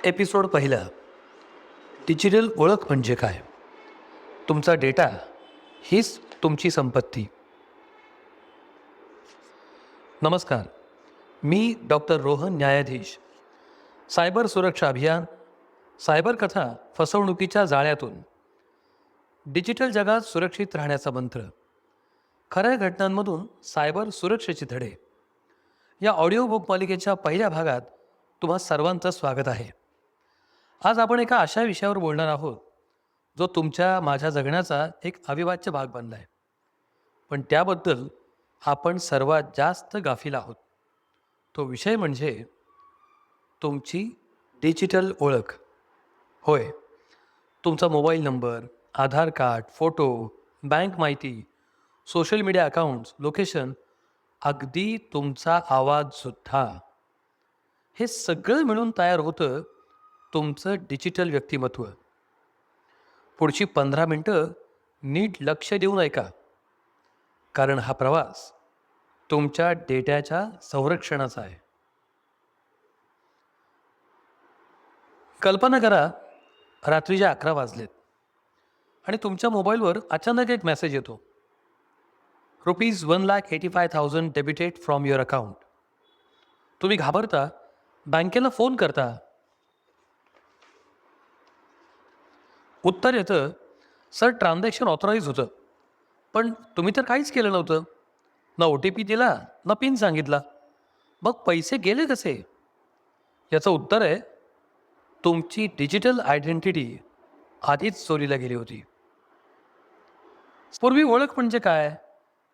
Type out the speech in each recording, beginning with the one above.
Episode पहिला. Digital ओळख म्हणजे काय? तुमचा डेटा हीच तुमची संपत्ती. नमस्कार, मी डॉक्टर रोहन न्यायाधीश. सायबर सुरक्षा अभियान, सायबर कथा, फसवणुकीच्या जाळ्यातून डिजिटल जगात सुरक्षित राहण्याचा मंत्र, खऱ्या घटनांमधून सायबर सुरक्षेचे धडे. या ऑडिओ बुक मालिकेच्या पहिल्या भागात तुम्हा सर्वांचं स्वागत आहे. आज आपण एका अशा विषयावर बोलणार आहोत जो तुमच्या माझ्या जगण्याचा एक अविभाज्य भाग बनला आहे, पण त्याबद्दल आपण सर्वात जास्त गाफील आहोत. तो विषय म्हणजे तुमची डिजिटल ओळख. होय, तुमचा मोबाईल नंबर, आधार कार्ड, फोटो, बँक माहिती, सोशल मीडिया अकाउंट्स, लोकेशन, अगदी तुमचा आवाजसुद्धा. हे सगळं मिळून तयार होतं तुमचं डिजिटल व्यक्तिमत्व. पुढची 15 मिनटं नीट लक्ष देऊन ऐका, कारण हा प्रवास तुमच्या डेट्याच्या संरक्षणाचा आहे. कल्पना करा, रात्रीचे 11 वाजलेत आणि तुमच्या मोबाईलवर अचानक एक मेसेज येतो. ₹1,85,000 डेबिटेड फ्रॉम युअर अकाउंट. तुम्ही घाबरता, बँकेला फोन करता. उत्तर येतं, सर ट्रान्झॅक्शन ऑथराईज होतं, पण तुम्ही तर काहीच केलं नव्हतं. ना OTP दिला, ना पिन सांगितला. मग पैसे गेले कसे? याचं उत्तर आहे, तुमची डिजिटल आयडेंटिटी आधीच चोरीला गेली होती. पूर्वी ओळख म्हणजे काय?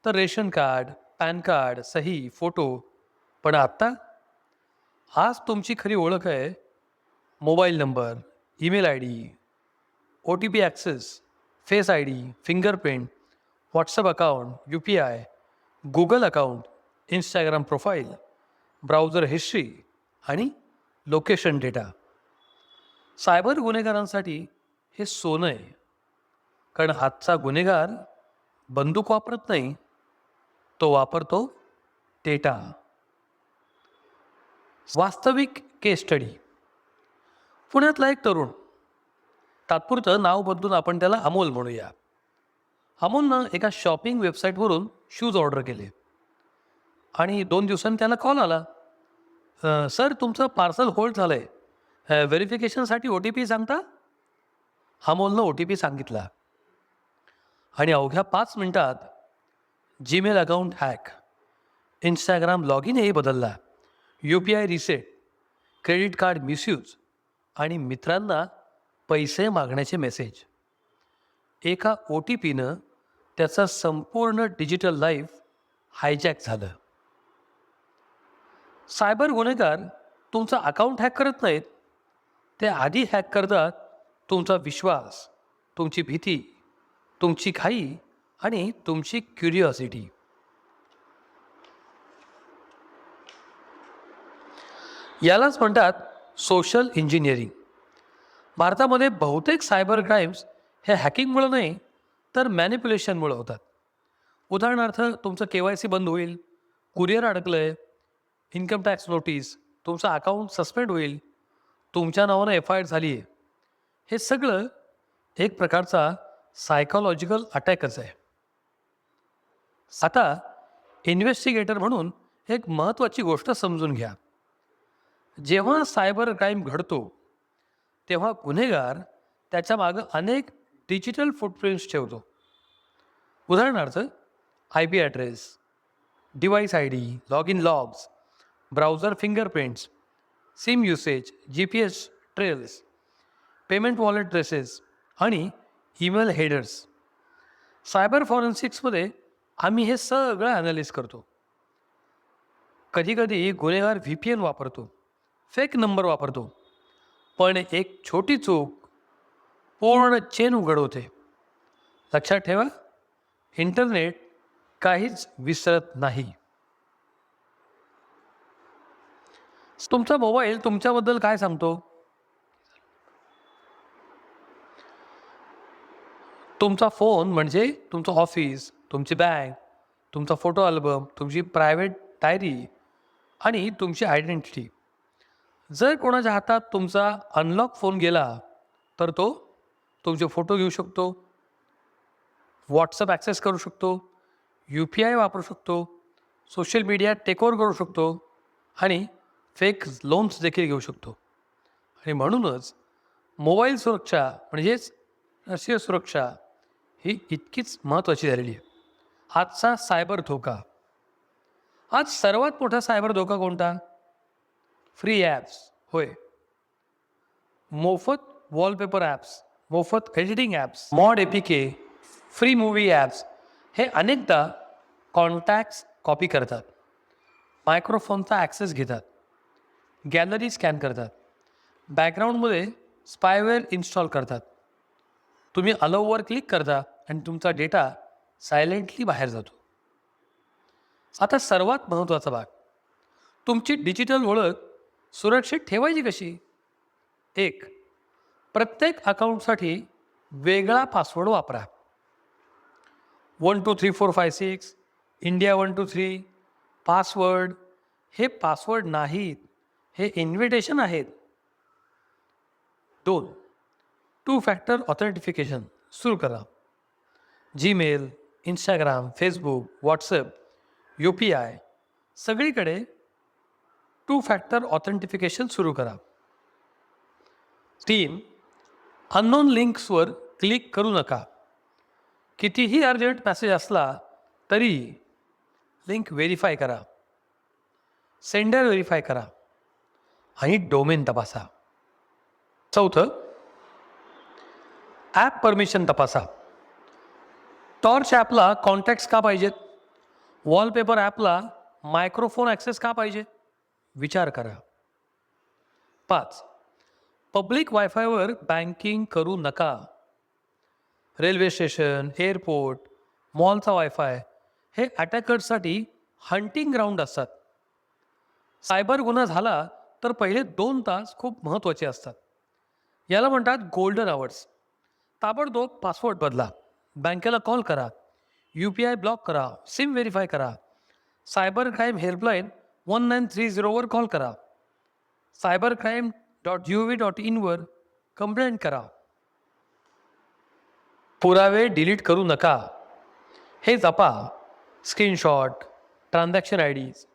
तर रेशन कार्ड, पॅन कार्ड, सही, फोटो. पण आत्ता आज तुमची खरी ओळख आहे mobile number, email ID, OTP access, face ID, fingerprint, WhatsApp account, UPI, Google account, Instagram profile, browser history आणि लोकेशन डेटा. सायबर गुन्हेगारांसाठी हे सोनं आहे, कारण हातचा गुन्हेगार बंदूक वापरत नाही, तो वापरतो डेटा. वास्तविक केस स्टडी. पुण्यातला एक तरुण, तात्पुरतं नाव बदलून आपण त्याला अमोल म्हणूया. अमोलनं एका शॉपिंग वेबसाईटवरून शूज ऑर्डर केले आणि 2 दिवसांनी त्याला कॉल आला. सर, तुमचं पार्सल होल्ड झालं आहे, व्हेरिफिकेशनसाठी OTP सांगता. अमोलनं OTP सांगितला आणि अवघ्या 5 मिनिटात Gmail account hack, Instagram log इनही बदलला, UPI reset, credit card misuse आणि मित्रांना पैसे मागण्याचे मेसेज. एका OTPनं त्याचा संपूर्ण डिजिटल लाईफ हायजॅक झालं. सायबर गुन्हेगार तुमचा अकाउंट हॅक करत नाहीत, ते आधी हॅक करतात तुमचा विश्वास, तुमची भीती, तुमची घाई आणि तुमची क्युरिओसिटी. यालाच म्हणतात सोशल इंजिनिअरिंग. भारतामध्ये बहुतेक सायबर क्राईम्स हे हॅकिंगमुळं नाही, तर मॅनिप्युलेशनमुळं होतात. उदाहरणार्थ, तुमचं KYC बंद होईल, कुरिअर अडकलं आहे, इन्कम टॅक्स नोटीस, तुमचं अकाउंट सस्पेंड होईल, तुमच्या नावानं FIR झाली आहे. हे सगळं एक प्रकारचा सायकोलॉजिकल अटॅकच आहे. आता इन्व्हेस्टिगेटर म्हणून एक महत्त्वाची गोष्ट समजून घ्या. जेव्हा सायबर क्राईम घडतो, तेव्हा गुन्हेगार त्याच्या मागं अनेक डिजिटल फुटप्रिंट्स ठेवतो. उदाहरणार्थ, IP address, device ID, log in logs, browser fingerprints, SIM usage, GPS trails, payment wallet traces आणि ईमेल हेडर्स. सायबर फॉरेन्सिक्समध्ये आम्ही हे सगळं ॲनालिस करतो. कधीकधी गुन्हेगार VPN वापरतो, फेक नंबर वापरतो, पण एक छोटी चूक पूर्ण चेन उघडवते. लक्षात ठेवा, इंटरनेट काहीच विसरत नाही. तुमचा मोबाईल तुमच्याबद्दल काय सांगतो? तुमचा फोन म्हणजे तुमचं ऑफिस, तुमची बँक, तुमचा फोटो अल्बम, तुमची प्रायव्हेट डायरी आणि तुमची आयडेंटिटी. जर कोणाच्या हातात तुमचा अनलॉक फोन गेला तर तो तुमचे फोटो घेऊ शकतो, व्हॉट्सअप ॲक्सेस करू शकतो, UPI वापरू शकतो, सोशल मीडिया टेकओव्हर करू शकतो आणि फेक लोन्स देखील घेऊ शकतो. आणि म्हणूनच मोबाईल सुरक्षा म्हणजेच राष्ट्रीय सुरक्षा ही इतकीच महत्त्वाची झालेली आहे. आजचा सायबर धोका. आज सर्वात मोठा सायबर धोका कोणता? Free apps. होय. मोफत वॉलपेपर ॲप्स, मोफत editing apps, mod APK, free movie apps हे अनेकदा कॉन्टॅक्ट्स कॉपी करतात, मायक्रोफोनचा ॲक्सेस घेतात, गॅलरी स्कॅन करतात, बॅकग्राऊंडमध्ये स्पायवेअर इन्स्टॉल करतात. तुम्ही अलाउवर क्लिक करता आणि तुमचा डेटा सायलेंटली बाहेर जातो. आता सर्वात महत्त्वाचा भाग, तुमची डिजिटल ओळख सुरक्षित ठेवायची कशी? एक, प्रत्येक अकाउंटसाठी वेगळा पासवर्ड वापरा. 123456, इंडिया 123, पासवर्ड हे पासवर्ड नाहीत, हे इन्व्हिटेशन आहेत. 2, 2 फॅक्टर ऑथेंटिफिकेशन सुरू करा. Gmail, Instagram, Facebook, WhatsApp, UPI सगळीकडे 2 फॅक्टर ऑथेंटिफिकेशन सुरू करा. 3, अननोन लिंक्सवर क्लिक करू नका. कितीही अर्जंट मेसेज असला तरी लिंक व्हेरीफाय करा, सेंडर व्हेरीफाय करा आणि डोमेन तपासा. 4, ॲप परमिशन तपासा. टॉर्च ॲपला कॉन्टॅक्ट्स का पाहिजेत? वॉलपेपर ॲपला मायक्रोफोन ॲक्सेस का पाहिजे? विचार करा. 5, पब्लिक वायफायवर बँकिंग करू नका. रेल्वे स्टेशन, एअरपोर्ट, मॉलचा वायफाय हे अटॅकर्ससाठी हंटिंग ग्राउंड असतात. सायबर गुन्हा झाला तर पहिले 2 तास खूप महत्त्वाचे असतात. याला म्हणतात गोल्डन आवर्स. ताबडतोब पासवर्ड बदला, बँकेला कॉल करा, UPI ब्लॉक करा, सिम व्हेरीफाय करा, सायबर क्राईम हेल्पलाईन 1930 वर कॉल करा, cybercrime.gov.in वर कंप्लेंट करा. पुरावे डिलीट करू नका. हे जपा. Screenshot, transaction IDs,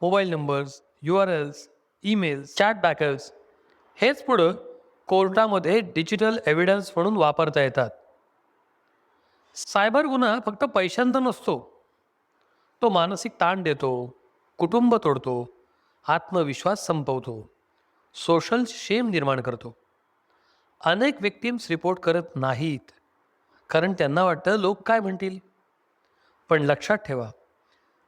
mobile numbers, URLs, emails, chat backups हेच पुढं कोर्टामध्ये डिजिटल एव्हिडन्स म्हणून वापरता येतात. सायबर गुन्हा फक्त पैशांचा नसतो, तो मानसिक ताण देतो, कुटुंब तोडतो, आत्मविश्वास संपवतो, सोशल शेम निर्माण करतो. अनेक विक्टिम्स रिपोर्ट करत नाहीत कारण त्यांना वाटतं लोक काय म्हणतील. पण लक्षात ठेवा,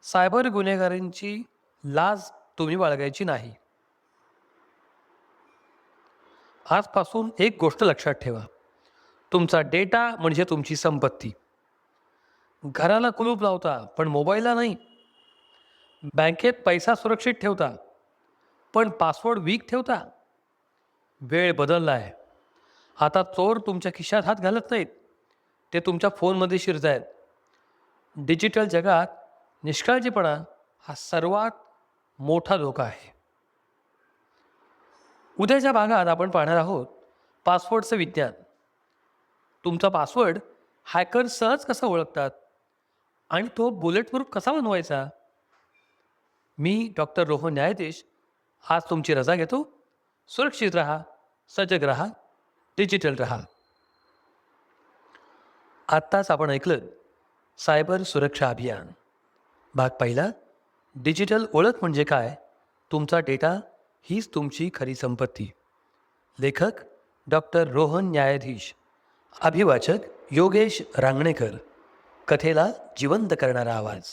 सायबर गुन्हेगारांची लाज तुम्ही बाळगायची नाही. आजपासून एक गोष्ट लक्षात ठेवा, तुमचा डेटा म्हणजे तुमची संपत्ती. घराला कुलूप लावता पण मोबाईलला नाही. बँकेत पैसा सुरक्षित ठेवता पण पासवर्ड वीक ठेवता. वेळ बदलला आहे. आता चोर तुमच्या खिशात हात घालत नाहीत, ते तुमच्या फोनमध्ये शिरत आहेत. डिजिटल जगात निष्काळजीपणा हा सर्वात मोठा धोका आहे. उद्याच्या भागात आपण पाहणार आहोत पासवर्डचं विज्ञान. तुमचा पासवर्ड हॅकर सहज कसा ओळखतात आणि तो बुलेट प्रूफ कसा बनवायचा. मी डॉक्टर रोहन न्यायाधीश आज तुमची रजा घेतो. सुरक्षित राहा, सजग राहा, डिजिटल राहा. आत्ताच आपण ऐकलं सायबर सुरक्षा अभियान भाग पहिला. डिजिटल ओळख म्हणजे काय? तुमचा डेटा हीच तुमची खरी संपत्ती. लेखक डॉक्टर रोहन न्यायाधीश. अभिवाचक योगेश रांगणेकर. कथेला जिवंत करणारा आवाज.